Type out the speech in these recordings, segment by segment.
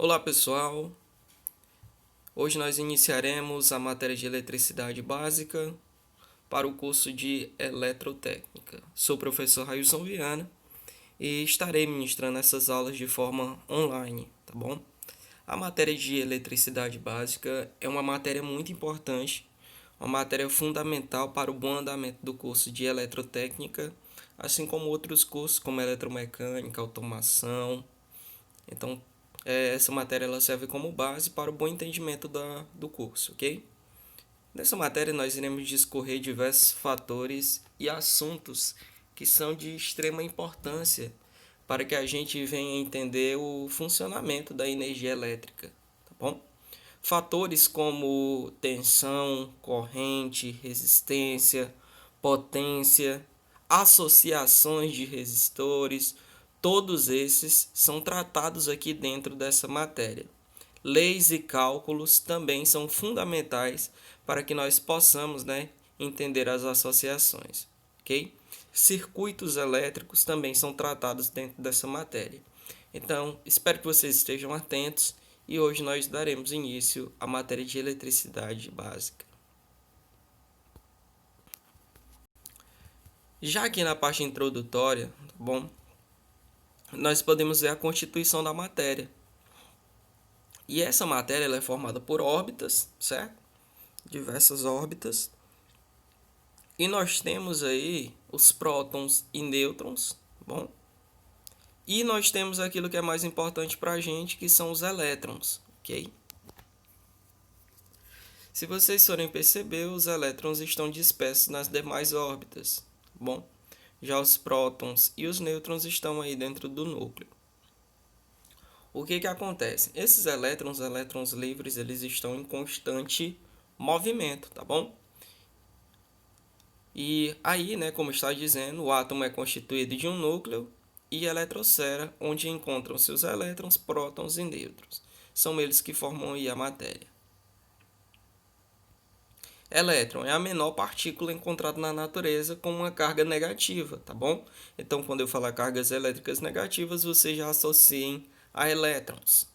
Olá pessoal, hoje nós iniciaremos a matéria de eletricidade básica para o curso de eletrotécnica. Sou o professor Railson Viana e estarei ministrando essas aulas de forma online, tá bom? A matéria de eletricidade básica é uma matéria muito importante, uma matéria fundamental para o bom andamento do curso de eletrotécnica, assim como outros cursos como eletromecânica, automação. Então, essa matéria ela serve como base para o bom entendimento do curso, ok? Nessa matéria, nós iremos discorrer diversos fatores e assuntos que são de extrema importância para que a gente venha entender o funcionamento da energia elétrica, tá bom? Fatores como tensão, corrente, resistência, potência, associações de resistores, todos esses são tratados aqui dentro dessa matéria. Leis e cálculos também são fundamentais para que nós possamos, entender as associações, ok? Circuitos elétricos também são tratados dentro dessa matéria. Então, espero que vocês estejam atentos e hoje nós daremos início à matéria de eletricidade básica. Já aqui na parte introdutória, tá bom? Nós podemos ver a constituição da matéria. E essa matéria ela é formada por órbitas, certo? Diversas órbitas. E nós temos aí os prótons e nêutrons, tá bom? E nós temos aquilo que é mais importante para a gente, que são os elétrons, ok? Se vocês forem perceber, os elétrons estão dispersos nas demais órbitas, tá bom? Já os prótons e os nêutrons estão aí dentro do núcleo. O que acontece? Esses elétrons livres, eles estão em constante movimento, tá bom? E aí, como está dizendo, o átomo é constituído de um núcleo e eletrosfera, onde encontram-se os elétrons, prótons e nêutrons. São eles que formam aí a matéria. Elétron é a menor partícula encontrada na natureza com uma carga negativa, tá bom? Então, quando eu falar cargas elétricas negativas, vocês já associem a elétrons.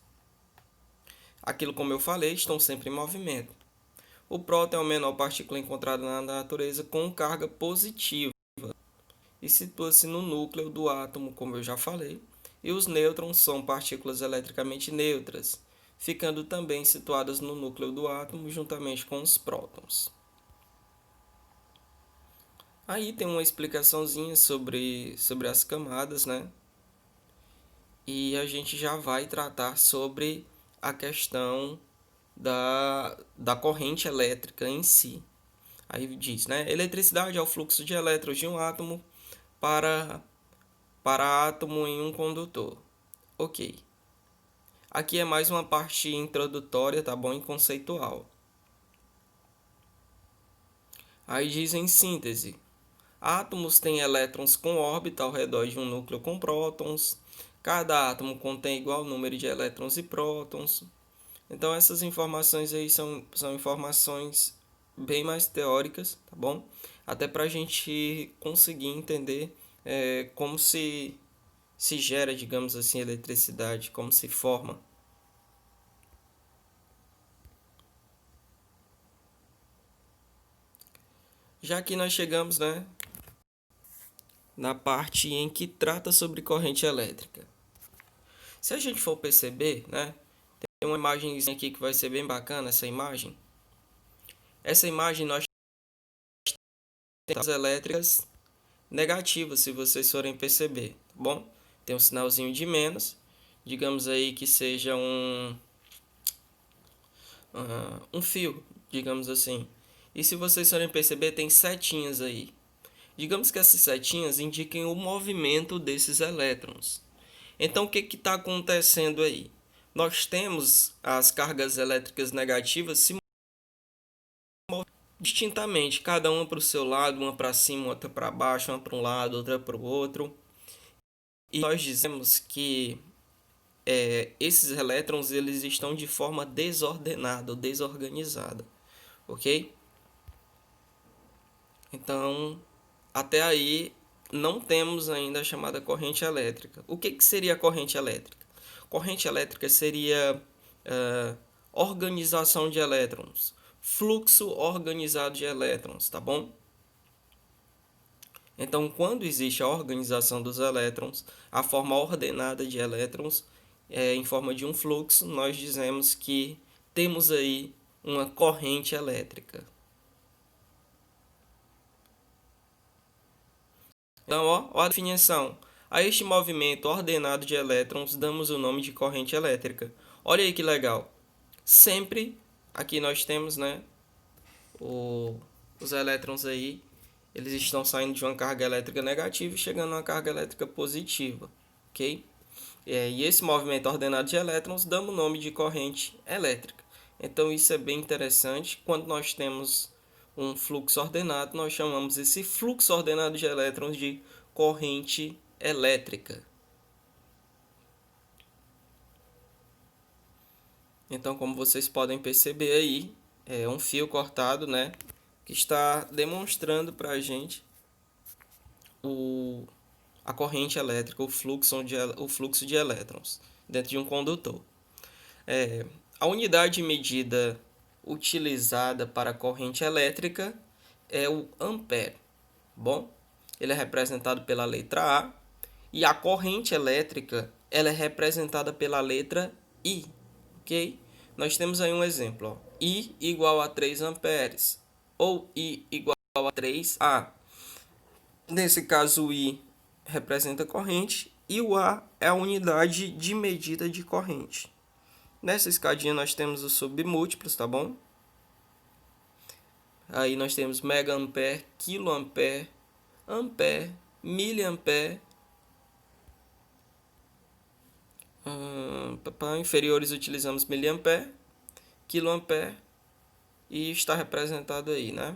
Aquilo, como eu falei, estão sempre em movimento. O próton é a menor partícula encontrada na natureza com carga positiva e situa-se no núcleo do átomo, como eu já falei. E os nêutrons são partículas eletricamente neutras, ficando também situadas no núcleo do átomo juntamente com os prótons. Aí tem uma explicaçãozinha sobre as camadas, né? E a gente já vai tratar sobre a questão da corrente elétrica em si. Aí diz, né? Eletricidade é o fluxo de elétrons de um átomo para átomo em um condutor. Ok. Aqui é mais uma parte introdutória, tá bom? E conceitual. Aí diz em síntese. Átomos têm elétrons com órbita ao redor de um núcleo com prótons. Cada átomo contém igual número de elétrons e prótons. Então essas informações aí são informações bem mais teóricas, tá bom? Até para a gente conseguir entender como se gera, digamos assim, eletricidade, como se forma. Já que nós chegamos, na parte em que trata sobre corrente elétrica. Se a gente for perceber, tem uma imagem aqui que vai ser bem bacana, essa imagem. Essa imagem nós temos elétricas negativas, se vocês forem perceber, tá bom? Tem um sinalzinho de menos, digamos aí que seja um fio, digamos assim. E se vocês forem perceber, tem setinhas aí. Digamos que essas setinhas indiquem o movimento desses elétrons. Então, o que está acontecendo aí? Nós temos as cargas elétricas negativas se movendo distintamente, cada uma para o seu lado, uma para cima, outra para baixo, uma para um lado, outra para o outro. E nós dizemos que esses elétrons eles estão de forma desordenada ou desorganizada, ok? Então, até aí não temos ainda a chamada corrente elétrica. O que seria a corrente elétrica? Corrente elétrica seria organização de elétrons, fluxo organizado de elétrons, tá bom? Então, quando existe a organização dos elétrons, a forma ordenada de elétrons em forma de um fluxo, nós dizemos que temos aí uma corrente elétrica. Então, ó a definição. A este movimento ordenado de elétrons damos o nome de corrente elétrica. Olha aí que legal. Sempre aqui nós temos, né, os elétrons aí, eles estão saindo de uma carga elétrica negativa e chegando a uma carga elétrica positiva, ok? E esse movimento ordenado de elétrons damos o nome de corrente elétrica. Então isso é bem interessante. Quando nós temos um fluxo ordenado, nós chamamos esse fluxo ordenado de elétrons de corrente elétrica. Então, como vocês podem perceber aí, é um fio cortado, né, que está demonstrando para a gente a corrente elétrica, o fluxo de elétrons dentro de um condutor. A unidade de medida utilizada para a corrente elétrica é o ampere. Bom, ele é representado pela letra A e a corrente elétrica ela é representada pela letra I, ok? Nós temos aí um exemplo, ó. I igual a 3 amperes ou I igual a 3A. Nesse caso, o I representa corrente e o A é a unidade de medida de corrente. Nessa escadinha nós temos os submúltiplos, tá bom? Aí nós temos megaampere, quiloampere, ampere, miliampere. Para inferiores utilizamos miliampere, quiloampere e está representado aí, né?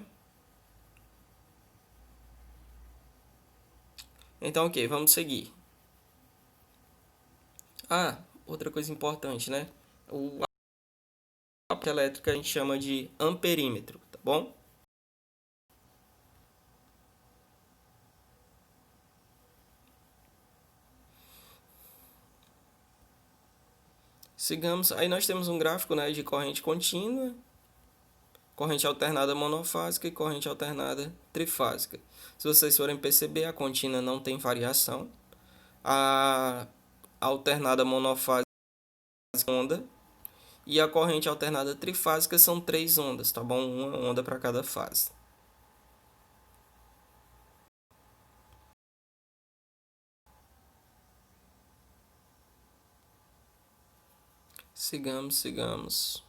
Então, ok, vamos seguir. Outra coisa importante, né? A parte elétrica a gente chama de amperímetro, tá bom? Sigamos, aí nós temos um gráfico, né, de corrente contínua, corrente alternada monofásica e corrente alternada trifásica. Se vocês forem perceber, a contínua não tem variação. A alternada monofásica é uma onda e a corrente alternada trifásica são 3 ondas, tá bom? Uma onda para cada fase. Sigamos.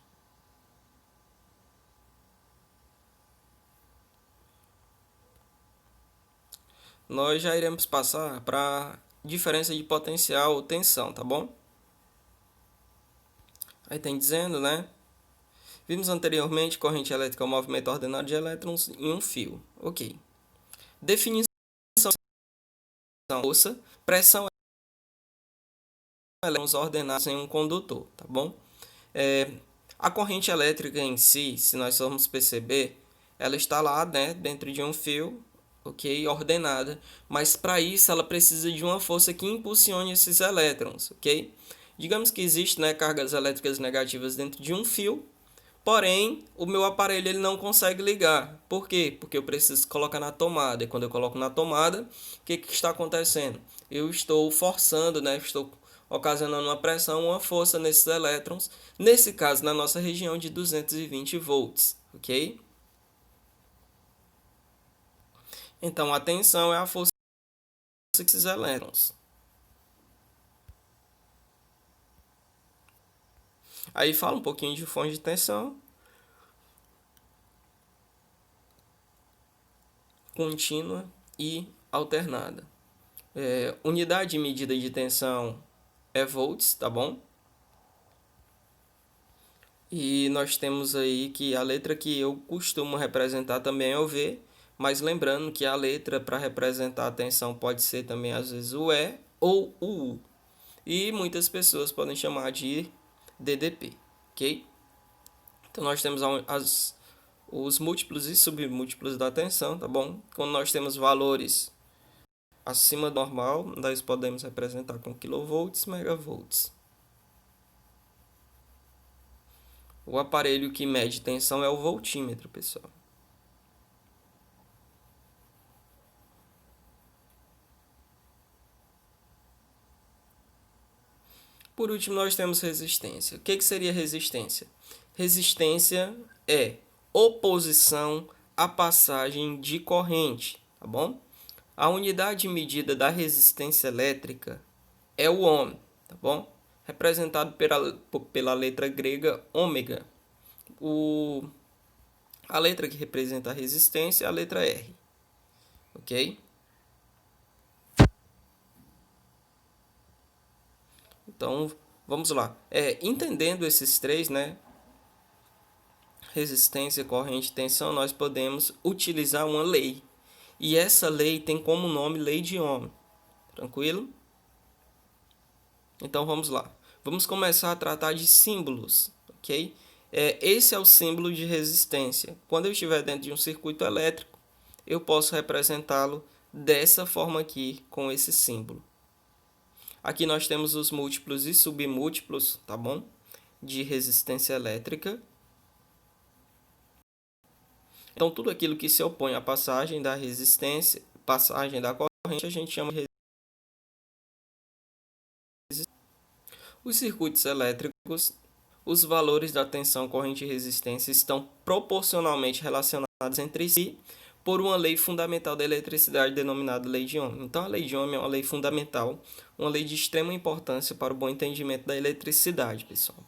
Nós já iremos passar para diferença de potencial ou tensão, tá bom? Aí tem dizendo, né? Vimos anteriormente corrente elétrica é o movimento ordenado de elétrons em um fio. Ok. Definição força, pressão elétrons ordenados em um condutor, tá bom? A corrente elétrica em si, se nós formos perceber, ela está lá, né, dentro de um fio, ok, ordenada, mas para isso ela precisa de uma força que impulsione esses elétrons, ok? Digamos que existe, né, cargas elétricas negativas dentro de um fio, porém o meu aparelho ele não consegue ligar. Por quê? Porque eu preciso colocar na tomada, e quando eu coloco na tomada, o que está acontecendo? Eu estou forçando, né, estou ocasionando uma pressão, uma força nesses elétrons, nesse caso na nossa região de 220 volts, ok? Então a tensão é a força desses elétrons. Aí fala um pouquinho de fonte de tensão, contínua e alternada. Unidade de medida de tensão é volts, tá bom? E nós temos aí que a letra que eu costumo representar também é o V, mas lembrando que a letra para representar a tensão pode ser também às vezes o E ou o U. E muitas pessoas podem chamar de DDP, ok? Então nós temos os múltiplos e submúltiplos da tensão, tá bom? Quando nós temos valores acima do normal, nós podemos representar com kilovolts, megavolts. O aparelho que mede tensão é o voltímetro, pessoal. Por último, nós temos resistência. O que seria resistência? Resistência é oposição à passagem de corrente, tá bom? A unidade de medida da resistência elétrica é o ohm, tá bom? Representado pela letra grega ômega. A letra que representa a resistência é a letra R, ok? Então, vamos lá. Entendendo esses três, né? Resistência, corrente e tensão, nós podemos utilizar uma lei. E essa lei tem como nome lei de Ohm. Tranquilo? Então, vamos lá. Vamos começar a tratar de símbolos, ok? Esse é o símbolo de resistência. Quando eu estiver dentro de um circuito elétrico, eu posso representá-lo dessa forma aqui, com esse símbolo. Aqui nós temos os múltiplos e submúltiplos, tá bom? De resistência elétrica. Então, tudo aquilo que se opõe à passagem da resistência, passagem da corrente, a gente chama de resistência. Os circuitos elétricos, os valores da tensão, corrente e resistência estão proporcionalmente relacionados entre si por uma lei fundamental da eletricidade denominada lei de Ohm. Então, a lei de Ohm é uma lei fundamental, uma lei de extrema importância para o bom entendimento da eletricidade, pessoal.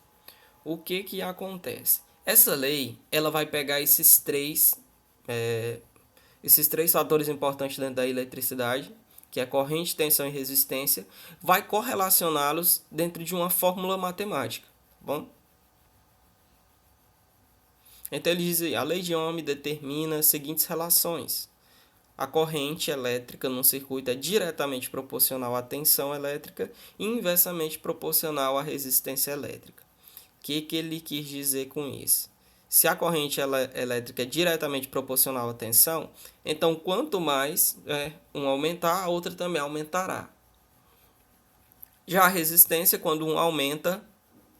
O que acontece? Essa lei, ela vai pegar esses três fatores importantes dentro da eletricidade, que é corrente, tensão e resistência, vai correlacioná-los dentro de uma fórmula matemática, bom? Então ele diz aí, a lei de Ohm determina as seguintes relações. A corrente elétrica num circuito é diretamente proporcional à tensão elétrica e inversamente proporcional à resistência elétrica. O que ele quis dizer com isso? Se a corrente elétrica é diretamente proporcional à tensão, então quanto mais um aumentar, a outra também aumentará. Já a resistência, quando um aumenta,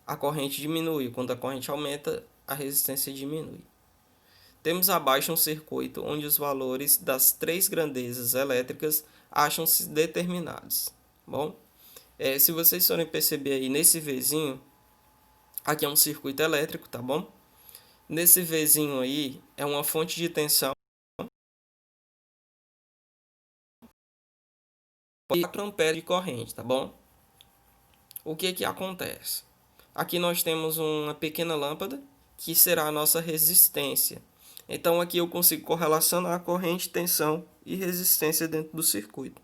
a corrente diminui. Quando a corrente aumenta, a resistência diminui. Temos abaixo um circuito onde os valores das três grandezas elétricas acham-se determinados. Bom, se vocês forem perceber aí nesse Vzinho, aqui é um circuito elétrico, tá bom? Nesse Vzinho aí é uma fonte de tensão e 4 amperes de corrente, tá bom? O que acontece? Aqui nós temos uma pequena lâmpada que será a nossa resistência. Então aqui eu consigo correlacionar a corrente, tensão e resistência dentro do circuito.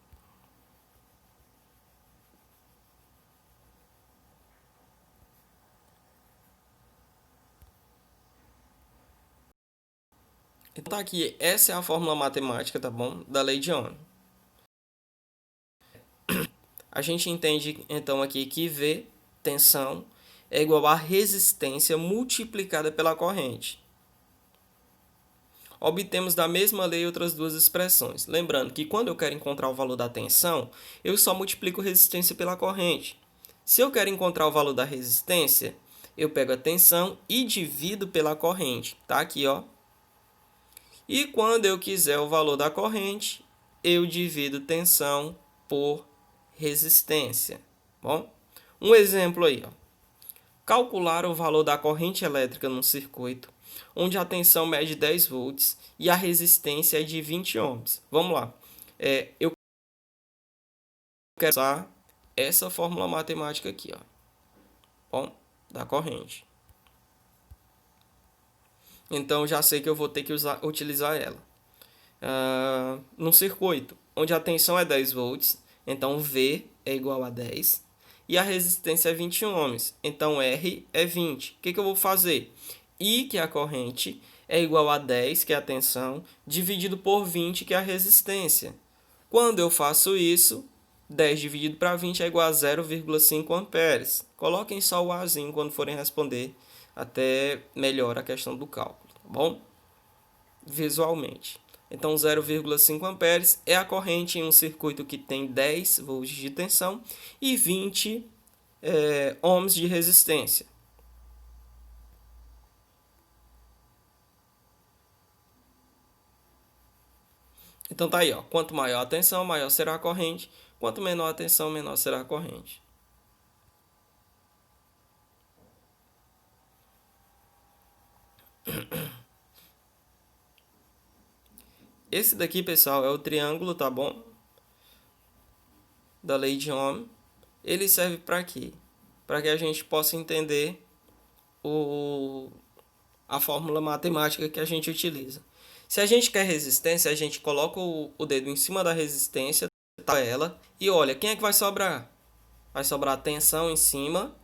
Então tá aqui, essa é a fórmula matemática, tá bom? Da lei de Ohm. A gente entende então aqui que V, tensão, é igual a resistência multiplicada pela corrente. Obtemos da mesma lei outras duas expressões. Lembrando que quando eu quero encontrar o valor da tensão, eu só multiplico resistência pela corrente. Se eu quero encontrar o valor da resistência, eu pego a tensão e divido pela corrente. Tá aqui, ó. E quando eu quiser o valor da corrente, eu divido tensão por resistência. Bom, um exemplo aí, ó. Calcular o valor da corrente elétrica num circuito onde a tensão mede 10 volts e a resistência é de 20 ohms. Vamos lá. Eu quero usar essa fórmula matemática aqui, ó. Bom, da corrente. Então, já sei que eu vou ter que utilizar ela. Num circuito onde a tensão é 10 volts, então V é igual a 10. E a resistência é 20 ohms, então R é 20. O que eu vou fazer? I, que é a corrente, é igual a 10, que é a tensão, dividido por 20, que é a resistência. Quando eu faço isso, 10 dividido para 20 é igual a 0,5 amperes. Coloquem só o Azinho quando forem responder, até melhor a questão do cálculo, tá bom? Visualmente. Então, 0,5 amperes é a corrente em um circuito que tem 10 volts de tensão e 20 ohms de resistência. Então tá aí, ó. Quanto maior a tensão, maior será a corrente. Quanto menor a tensão, menor será a corrente. Esse daqui, pessoal, é o triângulo, tá bom? Da lei de Ohm. Ele serve para quê? Para que a gente possa entender o, a fórmula matemática que a gente utiliza. Se a gente quer resistência, a gente coloca o dedo em cima da resistência, tá ela, e olha, quem é que vai sobrar? Vai sobrar tensão em cima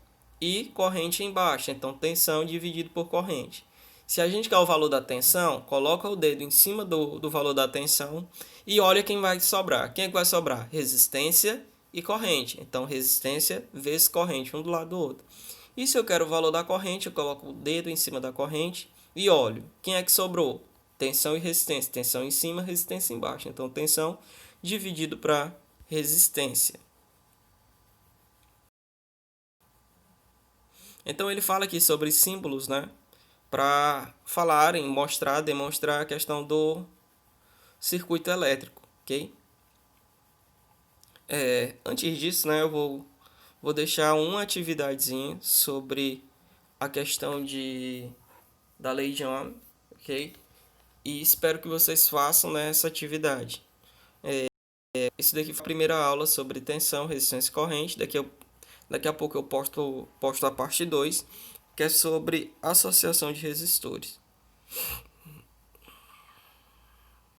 e corrente embaixo. Então, tensão dividido por corrente. Se a gente quer o valor da tensão, coloca o dedo em cima do valor da tensão e olha quem vai sobrar. Quem é que vai sobrar? Resistência e corrente. Então, resistência vezes corrente, um do lado do outro. E se eu quero o valor da corrente, eu coloco o dedo em cima da corrente e olho. Quem é que sobrou? Tensão e resistência. Tensão em cima, resistência embaixo. Então, tensão dividido para resistência. Então ele fala aqui sobre símbolos, né? Para falarem, mostrar, demonstrar a questão do circuito elétrico, ok? Antes disso, né, vou deixar uma atividadezinha sobre a questão da lei de Ohm, ok? E espero que vocês façam, né, essa atividade. Esse daqui foi a primeira aula sobre tensão, resistência e corrente. Daqui a pouco eu posto a parte 2, que é sobre associação de resistores.